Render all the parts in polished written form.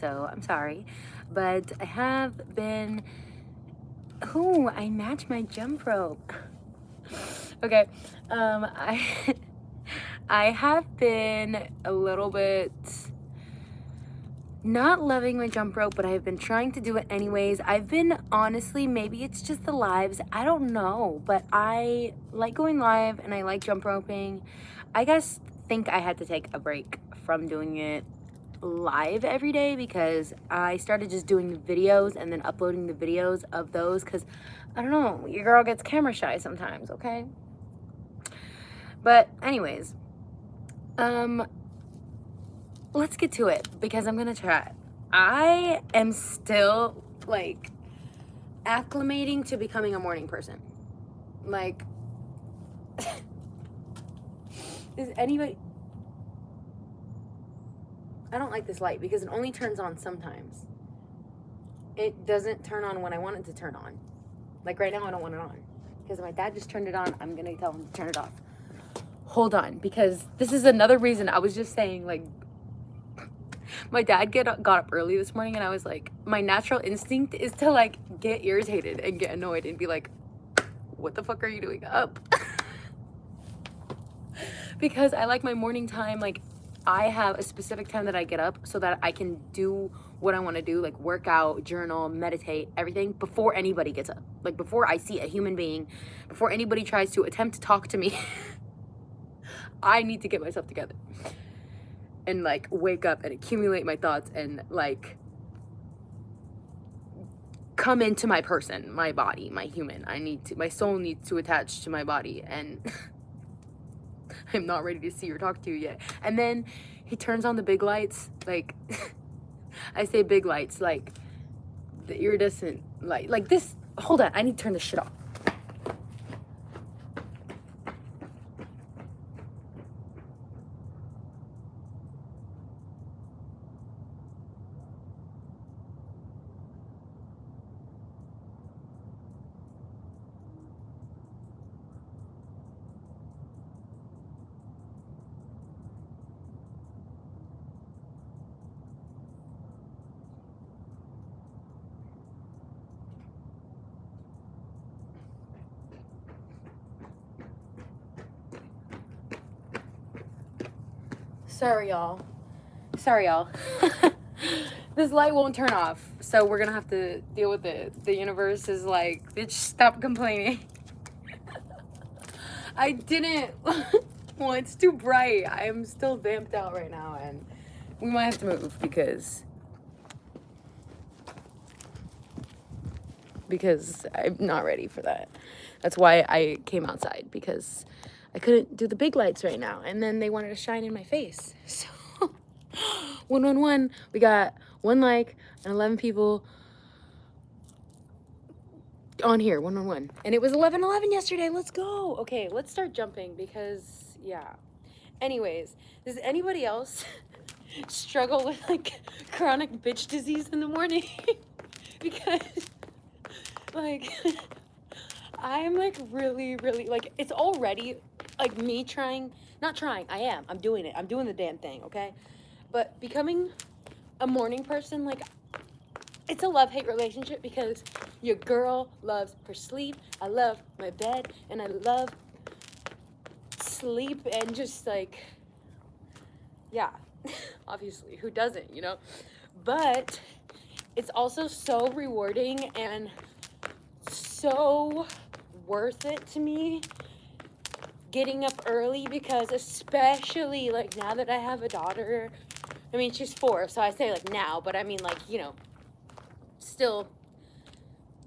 So I'm sorry, but I have been, I match my jump rope. Okay, I I have been a little bit not loving my jump rope, but I've been trying to do it anyways. I've been, honestly, maybe it's just the lives, I don't know, but I like going live and I like jump roping. I guess think I had to take a break from doing it live every day because I started just doing the videos and then uploading the videos of those because I don't know, your girl gets camera shy sometimes, okay? But anyways, let's get to it because I'm gonna try. I am still like acclimating to becoming a morning person. Like, is anybody? I don't like this light because it only turns on sometimes. It doesn't turn on when I want it to turn on. Like right now, I don't want it on because my dad just turned it on. I'm gonna tell him to turn it off. Hold on, because this is another reason I was just saying, like, my dad got up early this morning and I was like, my natural instinct is to like get irritated and get annoyed and be like, what the fuck are you doing up? Because I like my morning time. Like, I have a specific time that I get up so that I can do what I want to do, like work out, journal, meditate, everything before anybody gets up. Like before I see a human being, before anybody tries to attempt to talk to me. I need to get myself together and like wake up and accumulate my thoughts and like come into my person, my body, my human. My soul needs to attach to my body, and I'm not ready to see or talk to you yet. And then he turns on the big lights, like, I say big lights, like the iridescent light, like this. Hold on, I need to turn this shit off. Sorry, y'all. This light won't turn off, so we're gonna have to deal with it. The universe is like, bitch, stop complaining. I didn't. Well, it's too bright. I am still vamped out right now, and we might have to move because I'm not ready for that. That's why I came outside, because I couldn't do the big lights right now, and then they wanted to shine in my face. So 111, we got 1 like and 11 people on here. 111, and it was 11:11 yesterday. Let's go. Okay, let's start jumping because yeah. Anyways, does anybody else struggle with like chronic bitch disease in the morning? Because like I'm like really like, it's already like me I'm doing it, I'm doing the damn thing, okay? But becoming a morning person, like, it's a love-hate relationship because your girl loves her sleep, I love my bed, and I love sleep, and just like, yeah. Obviously, who doesn't, you know? But it's also so rewarding and so worth it to me getting up early, because especially like now that I have a daughter, I mean, she's 4, so I say like now, but I mean, like, you know, still,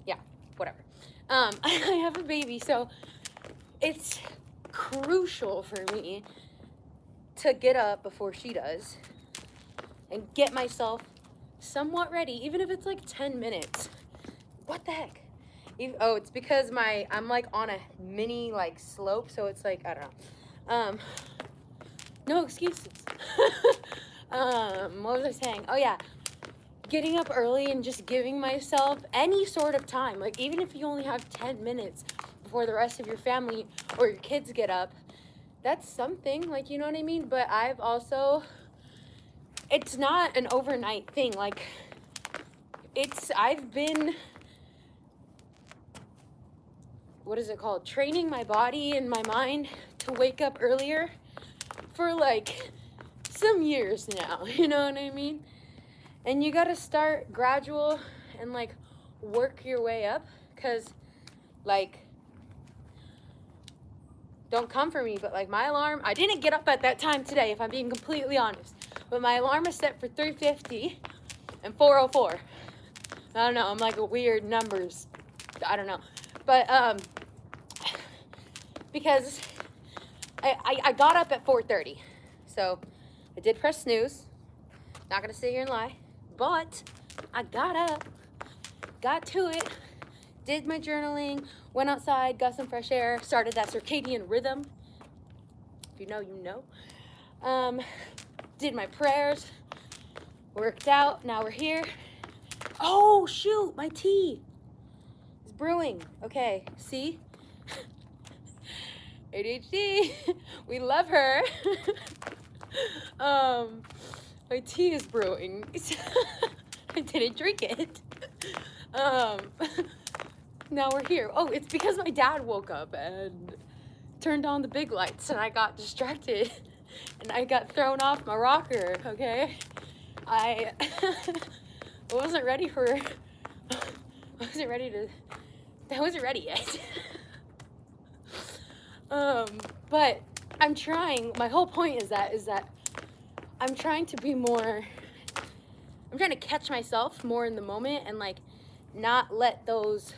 yeah, whatever. I have a baby, so it's crucial for me to get up before she does and get myself somewhat ready, even if it's like 10 minutes. What the heck? Oh, it's because I'm like on a mini like slope, so it's like, I don't know. No excuses. What was I saying? Oh yeah, getting up early and just giving myself any sort of time, like even if you only have 10 minutes before the rest of your family or your kids get up, that's something, like, you know what I mean? But I've also it's not an overnight thing. Like, I've been, what is it called? Training my body and my mind to wake up earlier for like some years now, you know what I mean? And you gotta start gradual and like work your way up, because like, don't come for me, but like my alarm, I didn't get up at that time today, if I'm being completely honest, but my alarm is set for 3:50 and 4:04. I don't know, I'm like a weird numbers, I don't know, but because I got up at 4:30, so I did press snooze, not gonna sit here and lie, but I got up, got to it, did my journaling, went outside, got some fresh air, started that circadian rhythm. If you know, you know. Did my prayers, worked out, now we're here. Oh, shoot, my tea is brewing. Okay, see? ADHD, we love her. My tea is brewing. I didn't drink it. Now we're here. Oh, it's because my dad woke up and turned on the big lights and I got distracted and I got thrown off my rocker, okay? I wasn't ready yet. But I'm trying, my whole point is that I'm trying to catch myself more in the moment and like not let those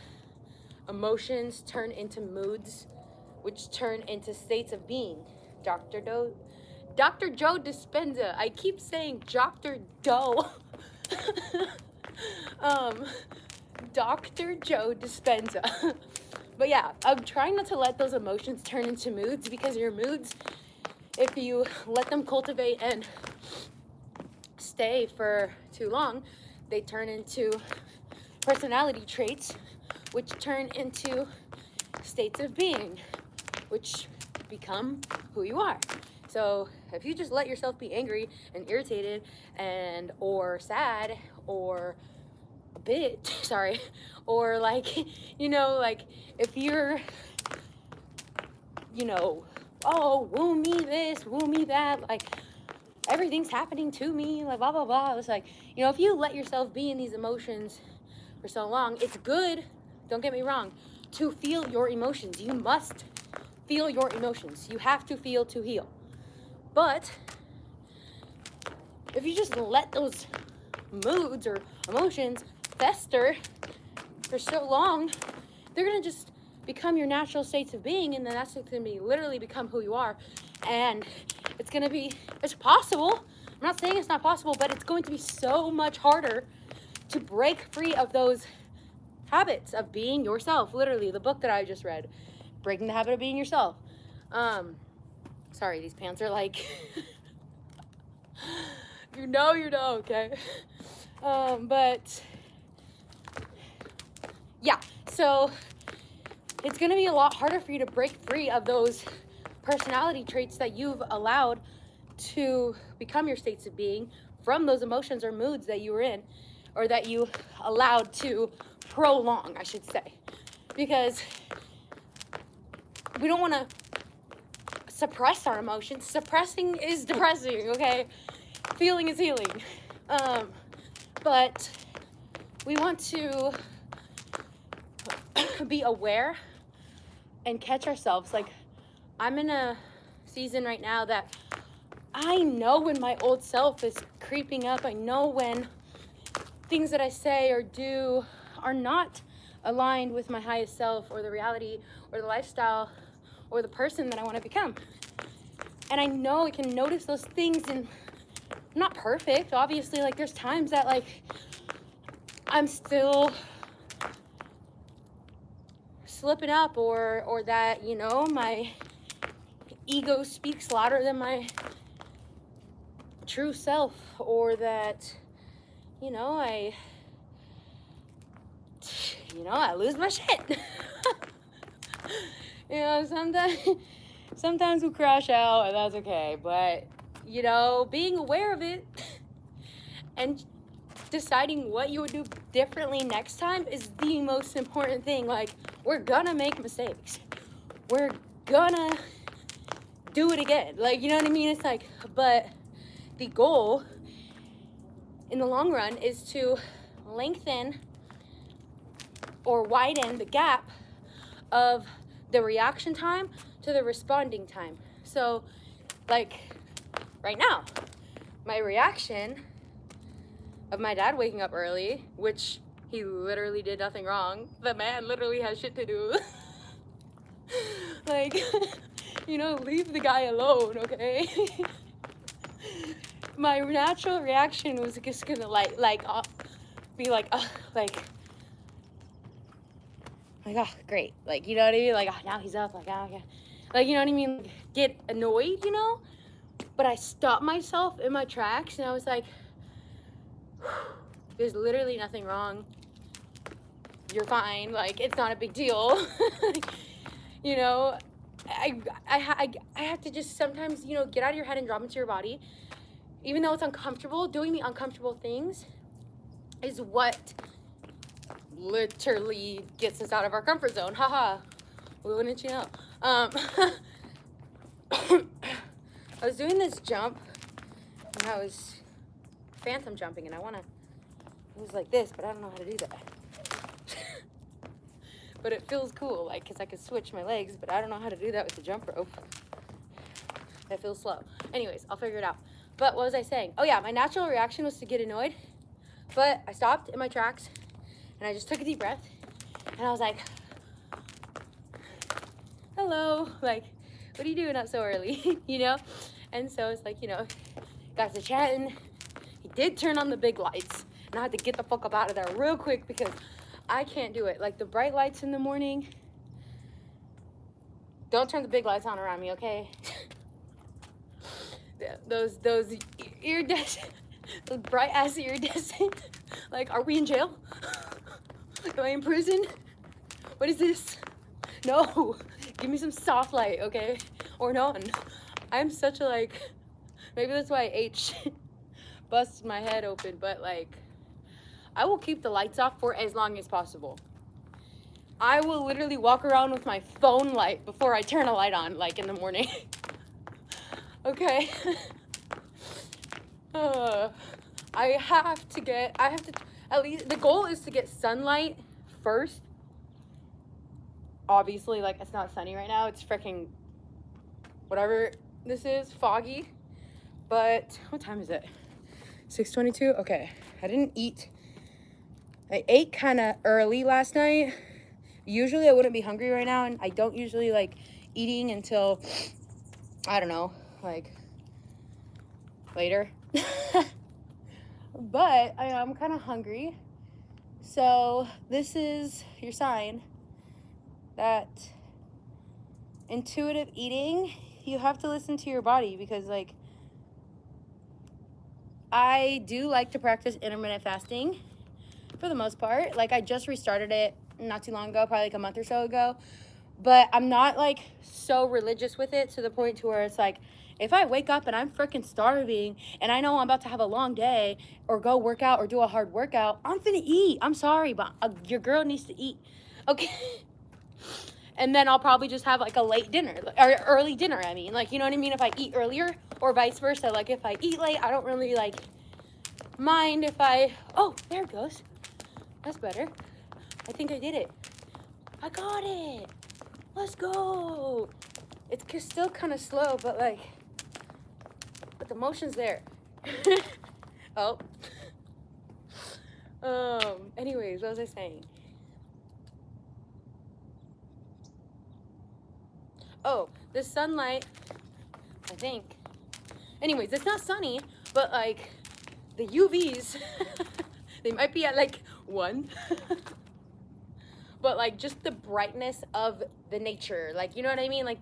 emotions turn into moods, which turn into states of being. Dr. Joe Dispenza. I keep saying Dr. Doe. Dr. Joe Dispenza. But yeah, I'm trying not to let those emotions turn into moods, because your moods, if you let them cultivate and stay for too long, they turn into personality traits, which turn into states of being, which become who you are. So if you just let yourself be angry and irritated and or sad or a bit, sorry, or like, you know, like if you're, you know, oh, woo me this, woo me that, like everything's happening to me, like blah, blah, blah. It's like, you know, if you let yourself be in these emotions for so long, it's good, don't get me wrong, to feel your emotions. You must feel your emotions. You have to feel to heal. But if you just let those moods or emotions fester for so long, they're gonna just become your natural states of being, and then that's gonna be literally become who you are. And it's possible. I'm not saying it's not possible, but it's going to be so much harder to break free of those habits of being yourself. Literally, the book that I just read, Breaking the Habit of Being Yourself. Sorry, these pants are like, you know, okay? But yeah, so it's gonna be a lot harder for you to break free of those personality traits that you've allowed to become your states of being from those emotions or moods that you were in, or that you allowed to prolong, I should say. Because we don't want to suppress our emotions. Suppressing is depressing, okay? Feeling is healing. But we want to be aware and catch ourselves. Like, I'm in a season right now that I know when my old self is creeping up. I know when things that I say or do are not aligned with my highest self or the reality or the lifestyle or the person that I want to become. And I know I can notice those things, and I'm not perfect, obviously. Like, there's times that like I'm still slipping up, or that, you know, my ego speaks louder than my true self, or that, you know, I lose my shit. You know, sometimes we crash out, and that's okay. But, you know, being aware of it And deciding what you would do differently next time is the most important thing. Like, we're gonna make mistakes. We're gonna do it again. Like, you know what I mean? It's like, but the goal in the long run is to lengthen or widen the gap of the reaction time to the responding time. So, like, right now, my reaction of my dad waking up early, which he literally did nothing wrong. The man literally has shit to do. Like, you know, leave the guy alone, okay? My natural reaction was just gonna be like, oh, great. Like, you know what I mean? Like, oh, now he's up. Like, oh, okay. Like, you know what I mean? Like, get annoyed, you know? But I stopped myself in my tracks, and I was like, there's literally nothing wrong. You're fine. Like, it's not a big deal. You know, I have to just sometimes, you know, get out of your head and drop into your body. Even though it's uncomfortable, doing the uncomfortable things is what literally gets us out of our comfort zone. Haha. Wouldn't you know? I was doing this jump, and I was phantom jumping, and it was like this, but I don't know how to do that. But it feels cool, like, because I could switch my legs, but I don't know how to do that with the jump rope. That feels slow. Anyways, I'll figure it out. But what was I saying? Oh yeah, my natural reaction was to get annoyed, but I stopped in my tracks, and I just took a deep breath, and I was like, hello, like, what are you doing up so early? You know? And so it's like, you know, got to chatting. He did turn on the big lights, and I had to get the fuck up out of there real quick because I can't do it. Like, the bright lights in the morning, don't turn the big lights on around me, okay? Those iridescent, those bright ass iridescent. Like, are we in jail? Am I in prison? What is this? No, give me some soft light, okay? Or none. I'm such a, like, maybe that's why H busted my head open, but like, I will keep the lights off for as long as possible. I will literally walk around with my phone light before I turn a light on, like, in the morning. Okay. I have to, at least, the goal is to get sunlight first. Obviously, like, it's not sunny right now. It's freaking, whatever this is, foggy. But, what time is it? 6:22? Okay. I didn't eat. I ate kind of early last night. Usually I wouldn't be hungry right now, and I don't usually like eating until, I don't know, like, later. But I am kind of hungry. So this is your sign that intuitive eating, you have to listen to your body, because, like, I do like to practice intermittent fasting for the most part. Like, I just restarted it not too long ago, probably like a month or so ago. But I'm not, like, so religious with it to the point to where it's like, if I wake up and I'm freaking starving and I know I'm about to have a long day or go work out or do a hard workout, I'm finna eat. I'm sorry, but your girl needs to eat. Okay? And then I'll probably just have, like, a late dinner, or early dinner, I mean. Like, you know what I mean? If I eat earlier, or vice versa. Like, if I eat late, I don't really, like, mind if I, oh, there it goes. That's better. I think I did it. I got it. Let's go. It's still kind of slow, but, like, but the motion's there. Oh. Anyways, what was I saying? Oh, the sunlight, I think. Anyways, it's not sunny, but, like, the UVs, they might be at, like, 1. But, like, just the brightness of the nature. Like, you know what I mean? Like,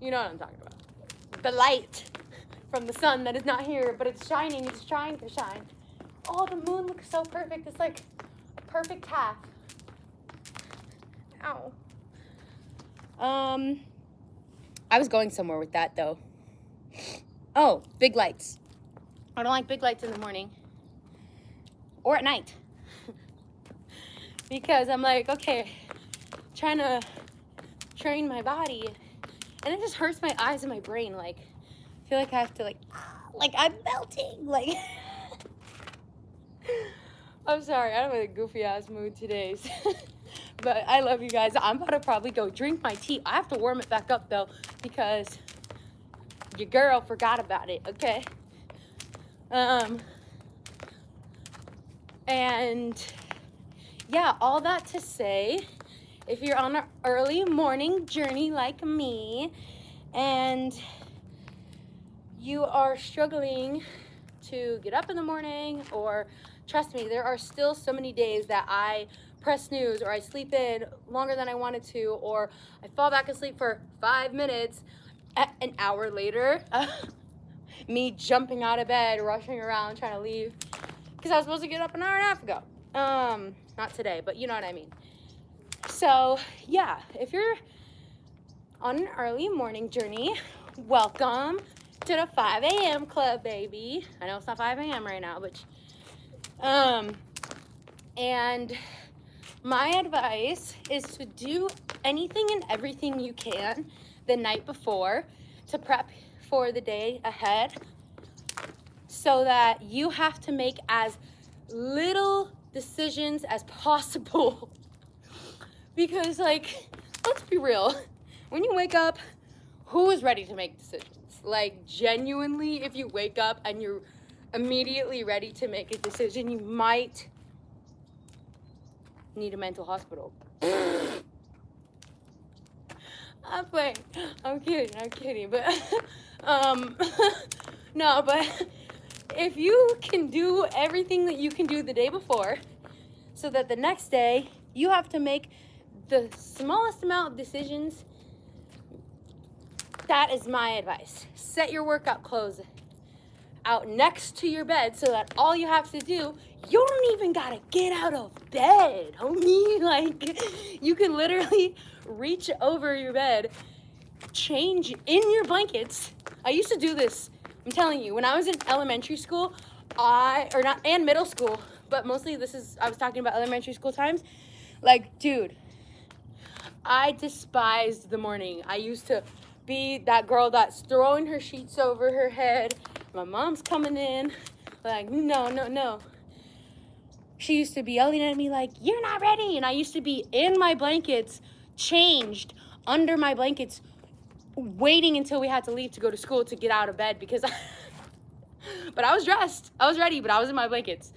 you know what I'm talking about. The light from the sun that is not here, but it's shining. It's trying to shine. Oh, the moon looks so perfect. It's like a perfect half. Ow. I was going somewhere with that, though. Oh, big lights. I don't like big lights in the morning or at night. Because I'm like, okay, trying to train my body, and it just hurts my eyes and my brain. Like, I feel like I have to like I'm melting. Like, I'm sorry, I'm in a goofy ass mood today. But I love you guys. I'm about to probably go drink my tea. I have to warm it back up though, because your girl forgot about it, okay? And yeah, all that to say, if you're on an early morning journey like me and you are struggling to get up in the morning, or trust me, there are still so many days that I press snooze, or I sleep in longer than I wanted to, or I fall back asleep for 5 minutes, an hour later, me jumping out of bed, rushing around, trying to leave, because I was supposed to get up an hour and a half ago. Not today, but you know what I mean. So yeah, if you're on an early morning journey, welcome to the 5 a.m. club, baby. I know it's not 5 a.m. right now, but and my advice is to do anything and everything you can the night before to prep for the day ahead, so that you have to make as little decisions as possible. Because, like, let's be real, when you wake up, who is ready to make decisions? Like, genuinely, if you wake up and you're immediately ready to make a decision, you might need a mental hospital. I'm playing. I'm kidding. But, no, but if you can do everything that you can do the day before, so that the next day you have to make the smallest amount of decisions, that is my advice. Set your workout clothes out next to your bed so that all you have to do, you don't even gotta get out of bed, homie. Like, you can literally reach over your bed, change in your blankets. I used to do this, I'm telling you, when I was in elementary school, and middle school, but mostly I was talking about elementary school times. Like, dude, I despised the morning. I used to be that girl that's throwing her sheets over her head. My mom's coming in, like, no. She used to be yelling at me like, you're not ready. And I used to be in my blankets, changed under my blankets, waiting until we had to leave to go to school to get out of bed, because but I was dressed. I was ready, but I was in my blankets.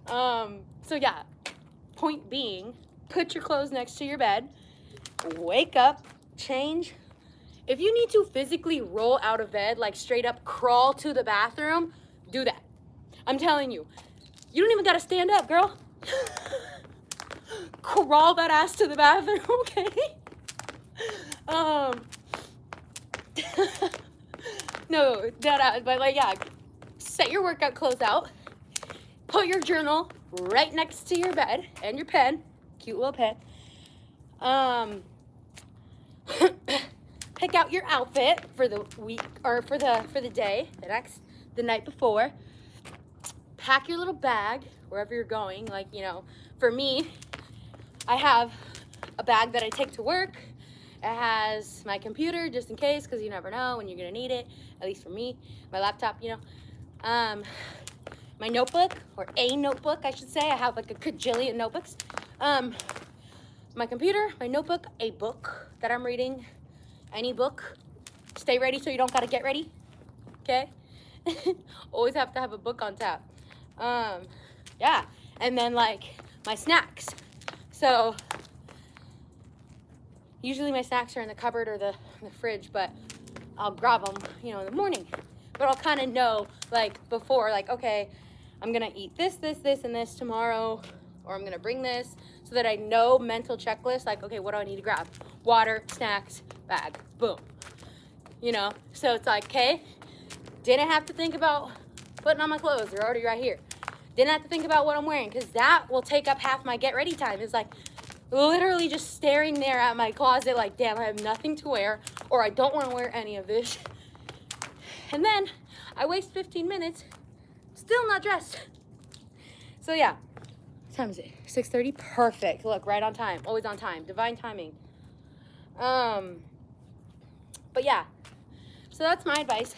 So yeah, point being, put your clothes next to your bed, wake up, change. If you need to physically roll out of bed, like straight up crawl to the bathroom, do that. I'm telling you, you don't even gotta stand up, girl. Crawl that ass to the bathroom, okay? No, but like, yeah, set your workout clothes out, put your journal right next to your bed, and your pen, cute little pen. Pick out your outfit for the week, or for the day, the night before. Pack your little bag wherever you're going. Like, you know, for me, I have a bag that I take to work. It has my computer, just in case, because you never know when you're gonna need it. At least for me, my laptop, you know. My notebook, or a notebook, I should say. I have like a cajillion notebooks. My computer, my notebook, a book that I'm reading. Any book. Stay ready so you don't gotta get ready. Okay? Always have to have a book on tap. Yeah. And then like my snacks. So usually my snacks are in the cupboard or the fridge, but I'll grab them, you know, in the morning. But I'll kind of know like before, like, okay, I'm gonna eat this, and this tomorrow, or I'm gonna bring this, so that I know mental checklist, like, okay, what do I need to grab? Water, snacks, bag, boom. You know, so it's like, okay, didn't have to think about putting on my clothes, they're already right here. Didn't have to think about what I'm wearing, because that will take up half my get ready time. It's like literally just staring there at my closet like, damn, I have nothing to wear, or I don't want to wear any of this. And then I waste 15 minutes still not dressed. So yeah, what time is it? 6:30. Perfect. Look, right on time. Always on time. Divine timing. But yeah, so that's my advice.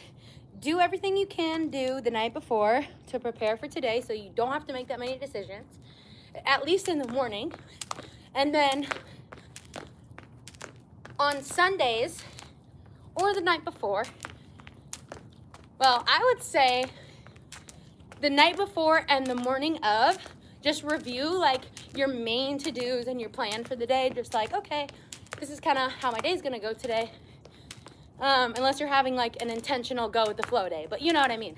Do everything you can do the night before to prepare for today, so you don't have to make that many decisions, at least in the morning. And then on Sundays or the night before, well, I would say the night before and the morning of, just review like your main to-dos and your plan for the day. Just like, okay, this is kind of how my day's gonna go today. Unless you're having like an intentional go with the flow day, but you know what I mean.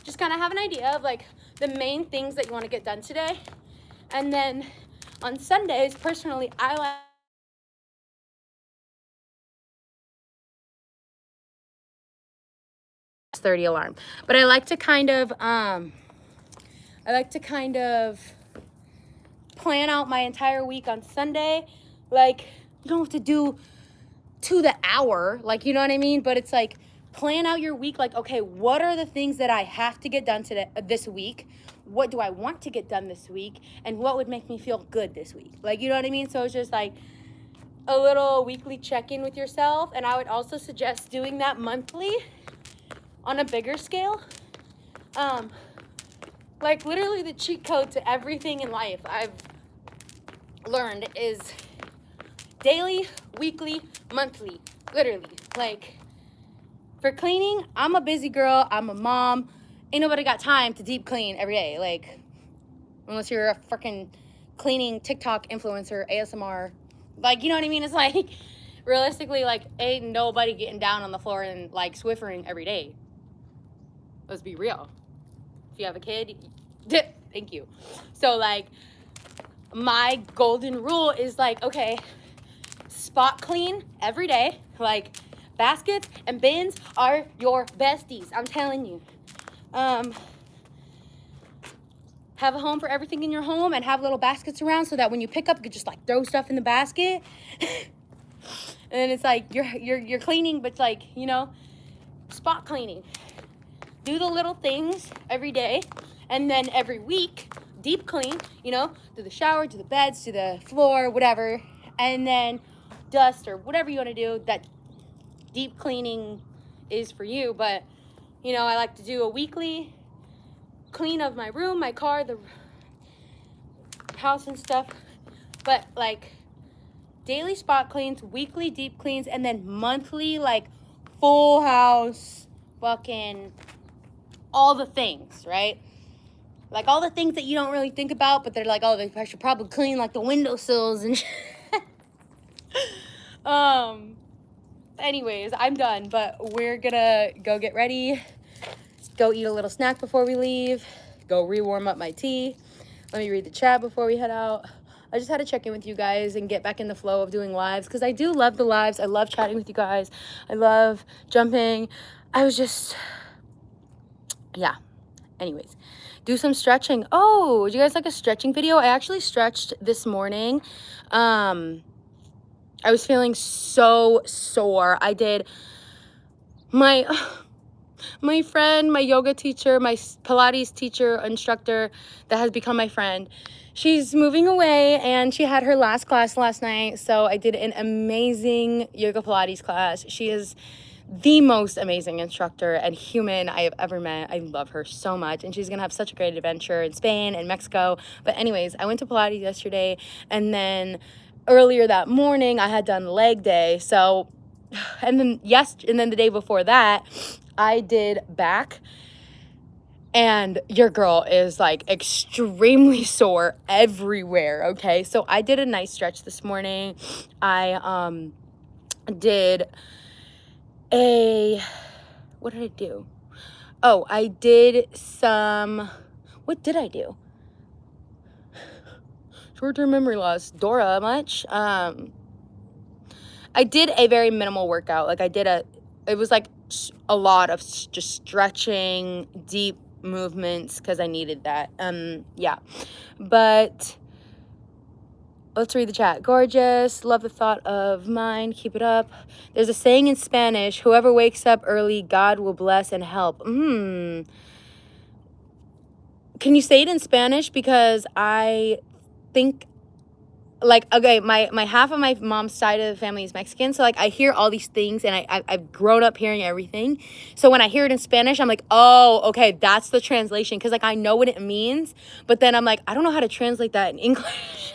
Just kind of have an idea of like the main things that you want to get done today. And then on Sundays, personally, I like 30 alarm, but I like to kind of plan out my entire week on Sunday. Like, you don't have to do to the hour, like, you know what I mean? But it's like, plan out your week. Like, okay, what are the things that I have to get done today, this week? What do I want to get done this week? And what would make me feel good this week? Like, you know what I mean? So it's just like a little weekly check-in with yourself. And I would also suggest doing that monthly on a bigger scale. Like, literally the cheat code to everything in life I've learned is daily, weekly, monthly. Literally. Like, for cleaning, I'm a busy girl. I'm a mom. Ain't nobody got time to deep clean every day. Like, unless you're a freaking cleaning TikTok influencer, ASMR. Like, you know what I mean? It's like, realistically, like, ain't nobody getting down on the floor and, like, Swiffering every day. Let's be real. If you have a kid, thank you. So, like, my golden rule is, like, okay, spot clean every day. Like, baskets and bins are your besties. I'm telling you. Have a home for everything in your home and have little baskets around so that when you pick up, you could just like throw stuff in the basket. And it's like you're cleaning, but like, you know, spot cleaning. Do the little things every day, and then every week, deep clean, you know, do the shower, do the beds, do the floor, whatever, and then dust or whatever you want to do. That deep cleaning is for you, but you know, I like to do a weekly clean of my room, my car, the house and stuff. But like daily spot cleans, weekly deep cleans, and then monthly like full house, fucking all the things, right? Like all the things that you don't really think about, but they're like, oh, I should probably clean like the windowsills and shit. Anyways, I'm done, but we're gonna go get ready. Go eat a little snack before we leave. Go re-warm up my tea. Let me read the chat before we head out. I just had to check in with you guys and get back in the flow of doing lives because I do love the lives. I love chatting with you guys. I love jumping. I was just, yeah. Anyways, do some stretching. Oh, would you guys like a stretching video? I actually stretched this morning. I was feeling so sore. I did my friend, my yoga teacher, my Pilates teacher, instructor that has become my friend. She's moving away and she had her last class last night. So I did an amazing yoga Pilates class. She is the most amazing instructor and human I have ever met. I love her so much. And she's going to have such a great adventure in Spain and Mexico. But anyways, I went to Pilates yesterday. And then earlier that morning, I had done leg day. So, and then the day before that, I did back, and your girl is like extremely sore everywhere. Okay, so I did a nice stretch this morning. I did what did I do? Oh, I did some, what did I do? Short-term memory loss. Dora, much? I did a very minimal workout. Like it was like a lot of just stretching, deep movements because I needed that. Yeah. But Let's read the chat. Gorgeous. Love the thought of mine. Keep it up. There's a saying in Spanish, whoever wakes up early, God will bless and help. Can you say it in Spanish? Because I think, like, okay, my half of my mom's side of the family is Mexican, so like I hear all these things, and I've grown up hearing everything. So when I hear it in Spanish, I'm like, oh, okay, that's the translation, because like I know what it means, but then I'm like, I don't know how to translate that in English.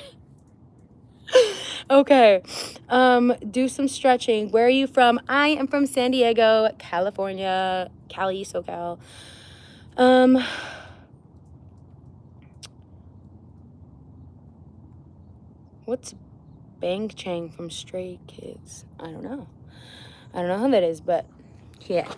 Okay, do some stretching. Where are you from? I am from San Diego, California, Cali, SoCal. What's Bang Chang from Stray Kids? I don't know who that is, but yeah.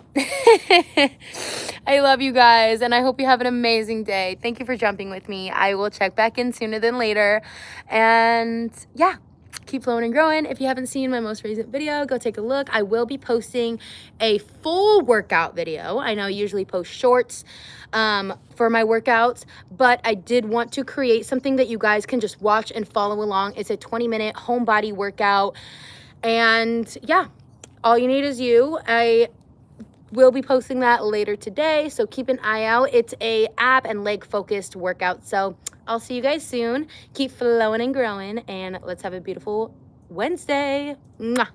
I love you guys, and I hope you have an amazing day. Thank you for jumping with me. I will check back in sooner than later, and yeah, keep flowing and growing. If you haven't seen my most recent video, go take a look. I will be posting a full workout video. I know I usually post shorts for my workouts, but I did want to create something that you guys can just watch and follow along. It's a 20-minute home body workout, and yeah, all you need is you. I will be posting that later today, so keep an eye out. It's a ab and leg focused workout, so I'll see you guys soon. Keep flowing and growing, and let's have a beautiful Wednesday. Mwah.